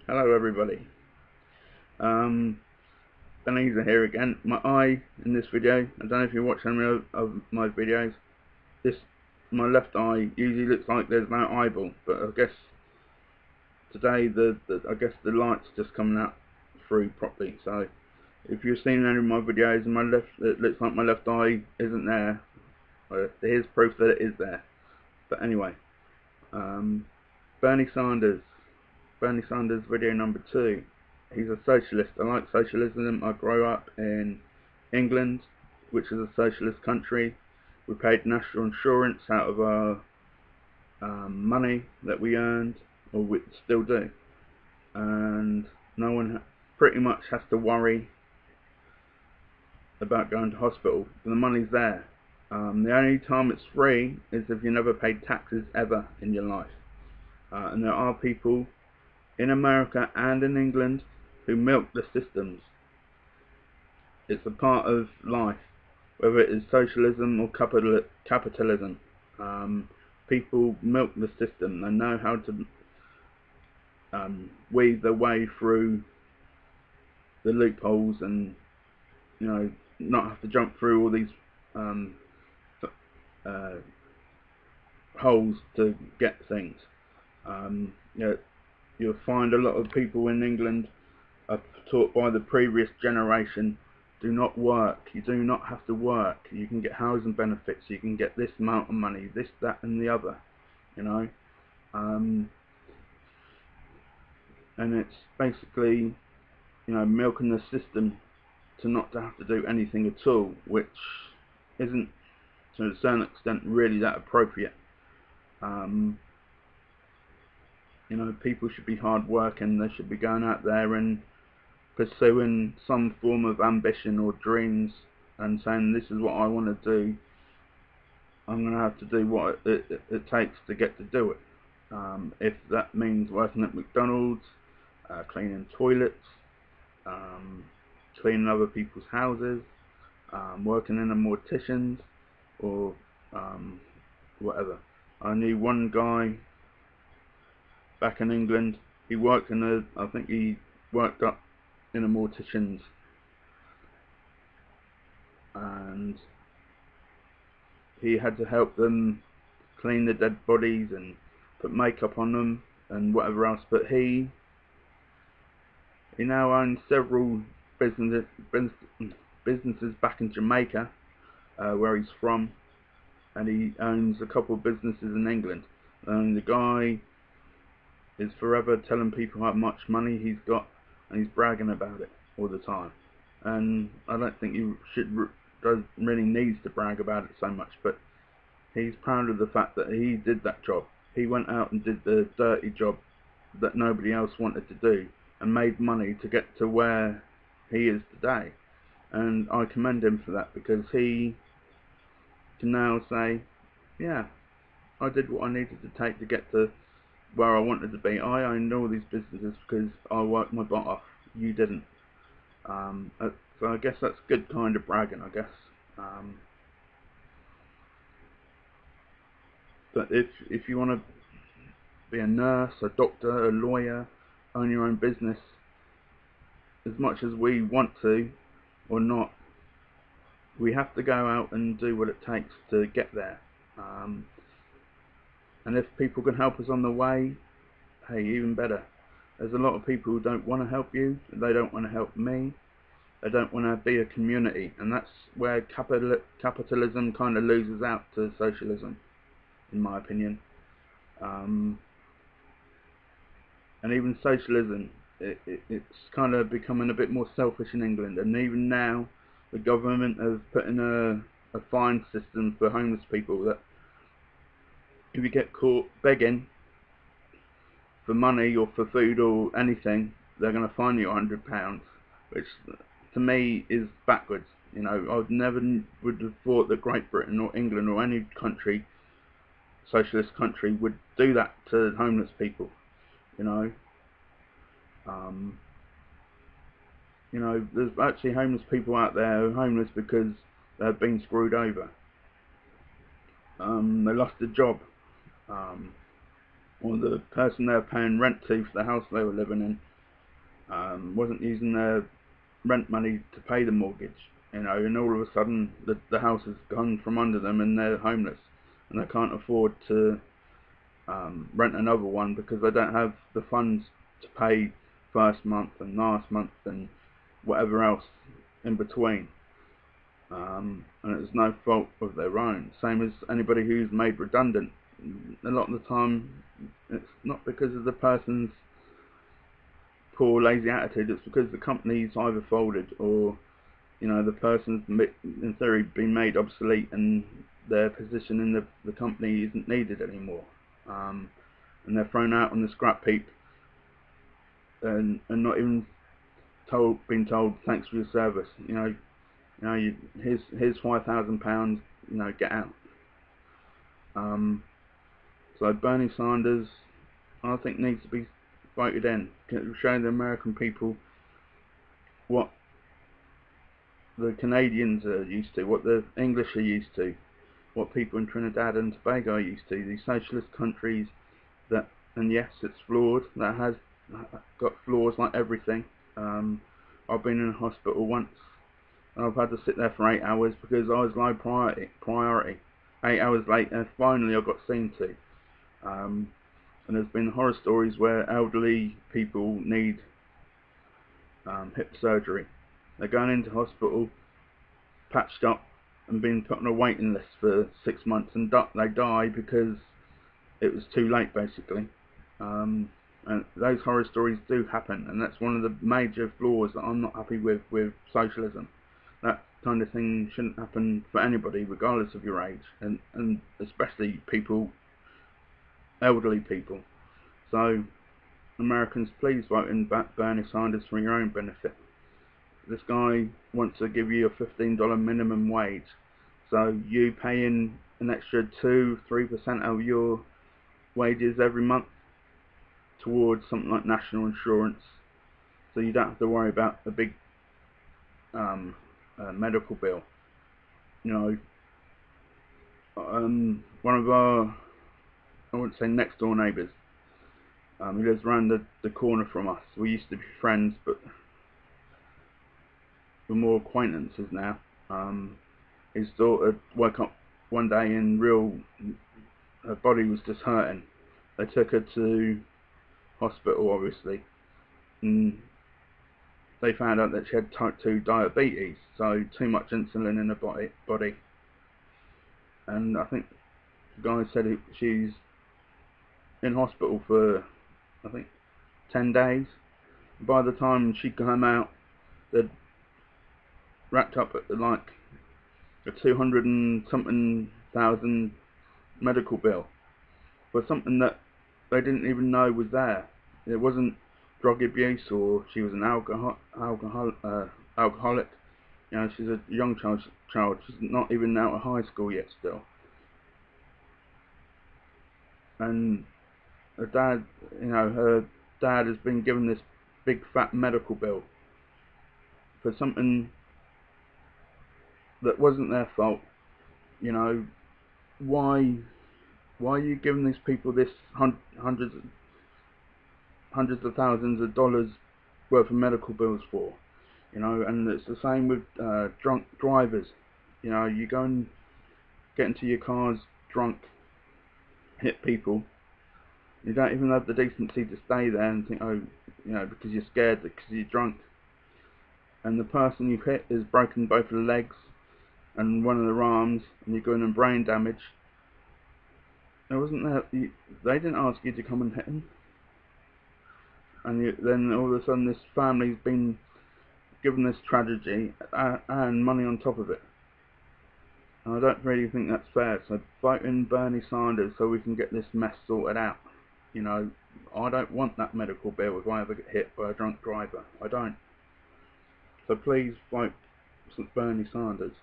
Hello everybody. Beneza here again. My eye in this video, I don't know if you watch any of my videos, my left eye usually looks like there's no eyeball, but I guess today the light's just coming out through properly. So if you've seen any of my videos and it looks like my left eye isn't there, here's proof that it is there. But anyway, Bernie Sanders video number 2. He's a socialist. I like socialism. I grew up in England, which is a socialist country. We paid national insurance out of our money that we earned, or we still do, and no one pretty much has to worry about going to hospital. The money's there. The only time it's free is if you never paid taxes ever in your life. And there are people in America and in England who milk the systems. It's a part of life, whether it is socialism or capitalism. People milk the system. They know how to weave their way through the loopholes, and not have to jump through all these holes to get things. You'll find a lot of people in England are taught by the previous generation, do not work. You do not have to work. You can get housing benefits. You can get this amount of money, this, that, and the other. And it's basically, milking the system to not to have to do anything at all, which isn't, to a certain extent, really that appropriate. People should be hard working. They should be going out there and pursuing some form of ambition or dreams and saying, this is what I want to do. I'm going to have to do what it takes to get to do it. If that means working at McDonald's, cleaning toilets, cleaning other people's houses, working in a mortician's, or whatever. I knew one guy back in England. He worked I think he worked up in a mortician's, and he had to help them clean the dead bodies and put makeup on them and whatever else. But he now owns several businesses back in Jamaica, where he's from, and he owns a couple of businesses in England. And the guy is forever telling people how much money he's got, and he's bragging about it all the time. And I don't think he really needs to brag about it so much, but he's proud of the fact that he did that job. He went out and did the dirty job that nobody else wanted to do, and made money to get to where he is today. And I commend him for that, because he can now say, yeah, I did what I needed to take to get to where I wanted to be. I owned all these businesses because I worked my butt off. You didn't. So I guess that's good kind of bragging, I guess. But if you want to be a nurse, a doctor, a lawyer, own your own business, as much as we want to or not, we have to go out and do what it takes to get there. And if people can help us on the way, hey, even better. There's a lot of people who don't want to help you, they don't want to help me, they don't want to be a community, and that's where capitalism kind of loses out to socialism, in my opinion. And even socialism, it's kind of becoming a bit more selfish in England. And even now, the government has put in a fine system for homeless people, that if you get caught begging for money or for food or anything, they're going to fine you £100, which to me is backwards. I never would have thought that Great Britain or England or any country, socialist country, would do that to homeless people. There's actually homeless people out there who are homeless because they've been screwed over. They lost a job, or the person they were paying rent to for the house they were living in wasn't using their rent money to pay the mortgage, you know, and all of a sudden the house has gone from under them and they're homeless and they can't afford to rent another one because they don't have the funds to pay first month and last month and whatever else in between. And it's no fault of their own. Same as anybody who's made redundant. A lot of the time, it's not because of the person's poor, lazy attitude. It's because the company's either folded or, you know, the person's in theory been made obsolete and their position in the company isn't needed anymore. And they're thrown out on the scrap heap and not even been told thanks for your service. Here's £5,000. You know, get out. So Bernie Sanders, I think, needs to be voted in, showing the American people what the Canadians are used to, what the English are used to, what people in Trinidad and Tobago are used to. These socialist countries that, and yes, it's flawed. That has got flaws like everything. I've been in a hospital once and I've had to sit there for 8 hours because I was low priority. 8 hours later, finally I got seen to. And there's been horror stories where elderly people need hip surgery. They're going into hospital, patched up, and being put on a waiting list for 6 months, and they die because it was too late, basically. And those horror stories do happen, and that's one of the major flaws that I'm not happy with socialism. That kind of thing shouldn't happen for anybody, regardless of your age, and especially elderly people. So, Americans, please vote in Bernie Sanders for your own benefit. This guy wants to give you a $15 minimum wage, so you pay in an extra 2-3% of your wages every month towards something like national insurance, so you don't have to worry about a big medical bill. You know, one of our, I wouldn't say next door neighbours, he lives around the corner from us. We used to be friends, but we're more acquaintances now. His daughter woke up one day and her body was just hurting. They took her to hospital, obviously, and they found out that she had type 2 diabetes, so too much insulin in her body. And I think the guy said she's in hospital for, I think, 10 days. By the time she came out, they'd racked up at like a 200 and something thousand medical bill for something that they didn't even know was there. It wasn't drug abuse or she was an alcoholic. You know, she's a young child. She's not even out of high school yet still. And her dad has been given this big fat medical bill for something that wasn't their fault. You know, why are you giving these people this hundreds of thousands of dollars worth of medical bills for? You know, and it's the same with drunk drivers. You know, you go and get into your cars drunk, hit people. You don't even have the decency to stay there and think, oh, you know, because you're scared, because you're drunk. And the person you hit has broken both of the legs and one of their arms, and you're going in brain damage. It wasn't that they didn't ask you to come and hit them. And then all of a sudden, this family's been given this tragedy and money on top of it. And I don't really think that's fair. So vote in Bernie Sanders so we can get this mess sorted out. You know, I don't want that medical bill if I ever get hit by a drunk driver. I don't. So please vote Bernie Sanders.